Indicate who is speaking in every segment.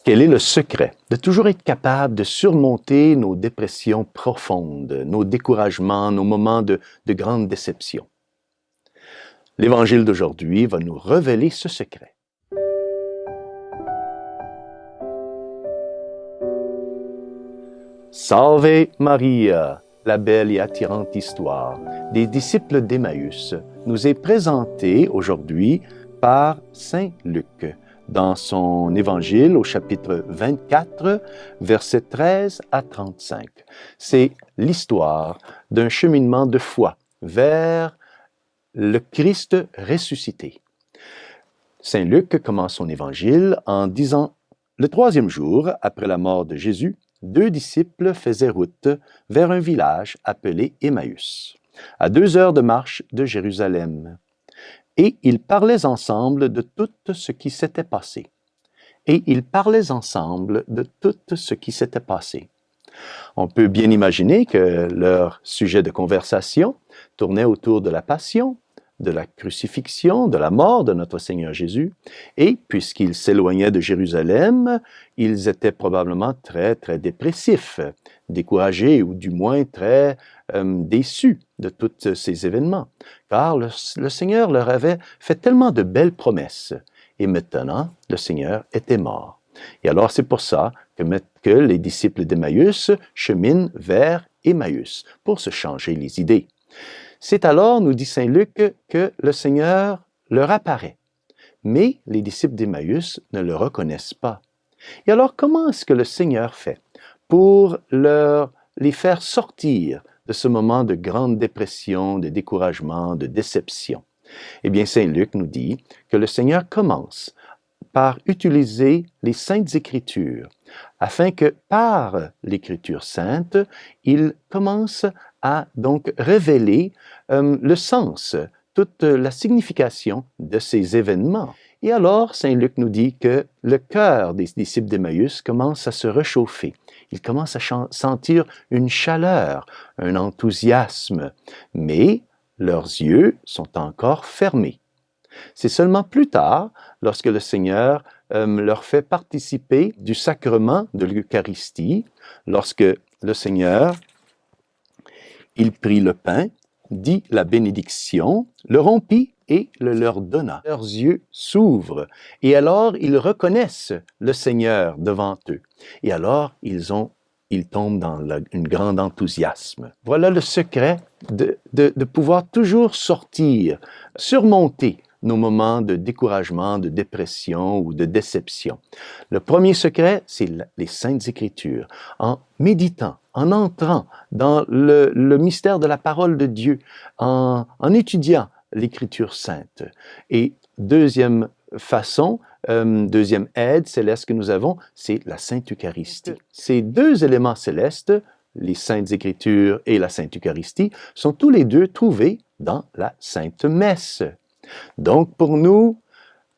Speaker 1: Quel est le secret de toujours être capable de surmonter nos dépressions profondes, nos découragements, nos moments de grande déception? L'Évangile d'aujourd'hui va nous révéler ce secret. Salve Maria, la belle et attirante histoire des disciples d'Emmaüs nous est présentée aujourd'hui par Saint Luc dans son Évangile au chapitre 24, versets 13 à 35. C'est l'histoire d'un cheminement de foi vers le Christ ressuscité. Saint Luc commence son Évangile en disant « Le troisième jour, après la mort de Jésus, 2 disciples faisaient route vers un village appelé Emmaüs, à 2 heures de marche de Jérusalem. Et ils parlaient ensemble de tout ce qui s'était passé. On peut bien imaginer que leur sujet de conversation tournait autour de la passion, de la crucifixion, de la mort de notre Seigneur Jésus. Et puisqu'ils s'éloignaient de Jérusalem, ils étaient probablement très, très dépressifs, découragés ou du moins très déçus de tous ces événements, car le Seigneur leur avait fait tellement de belles promesses. Et maintenant, le Seigneur était mort. Et alors, c'est pour ça que les disciples d'Emmaüs cheminent vers Emmaüs pour se changer les idées. C'est alors, nous dit Saint Luc, que le Seigneur leur apparaît. Mais les disciples d'Emmaüs ne le reconnaissent pas. Et alors, comment est-ce que le Seigneur fait pour les faire sortir de ce moment de grande dépression, de découragement, de déception? Eh bien, Saint Luc nous dit que le Seigneur commence par utiliser les Saintes Écritures, afin que par l'Écriture sainte, il commence à donc révéler le sens, toute la signification de ces événements. Et alors, Saint Luc nous dit que le cœur des disciples d'Emmaüs commence à se réchauffer. Ils commencent à sentir une chaleur, un enthousiasme, mais leurs yeux sont encore fermés. C'est seulement plus tard, lorsque le Seigneur leur fait participer du sacrement de l'Eucharistie, lorsque le Seigneur, il prit le pain, dit la bénédiction, le rompit et le leur donna. Leurs yeux s'ouvrent et alors ils reconnaissent le Seigneur devant eux. Et alors ils tombent dans un grand enthousiasme. Voilà le secret de pouvoir toujours sortir, surmonter nos moments de découragement, de dépression ou de déception. Le premier secret, c'est les Saintes Écritures. En méditant, en entrant dans le mystère de la parole de Dieu, en étudiant l'Écriture sainte. Et deuxième façon, deuxième aide céleste que nous avons, c'est la Sainte Eucharistie. Ces 2 éléments célestes, les Saintes Écritures et la Sainte Eucharistie, sont tous les 2 trouvés dans la Sainte Messe. Donc, pour nous,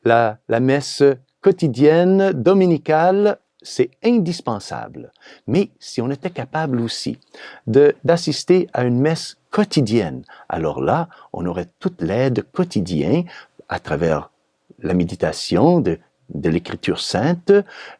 Speaker 1: la messe quotidienne, dominicale, c'est indispensable. Mais si on était capable aussi d'assister à une messe quotidienne, alors là, on aurait toute l'aide quotidienne à travers la méditation de l'Écriture sainte,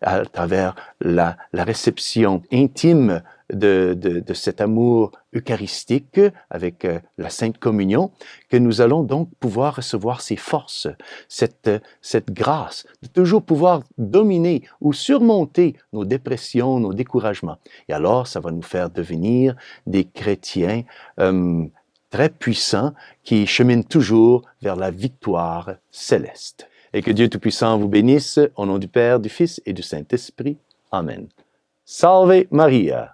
Speaker 1: à travers la réception intime de cet amour eucharistique avec la Sainte Communion, que nous allons donc pouvoir recevoir ces forces, cette grâce, de toujours pouvoir dominer ou surmonter nos dépressions, nos découragements. Et alors, ça va nous faire devenir des chrétiens très puissants qui cheminent toujours vers la victoire céleste. Et que Dieu Tout-Puissant vous bénisse, au nom du Père, du Fils et du Saint-Esprit. Amen. Salve Maria!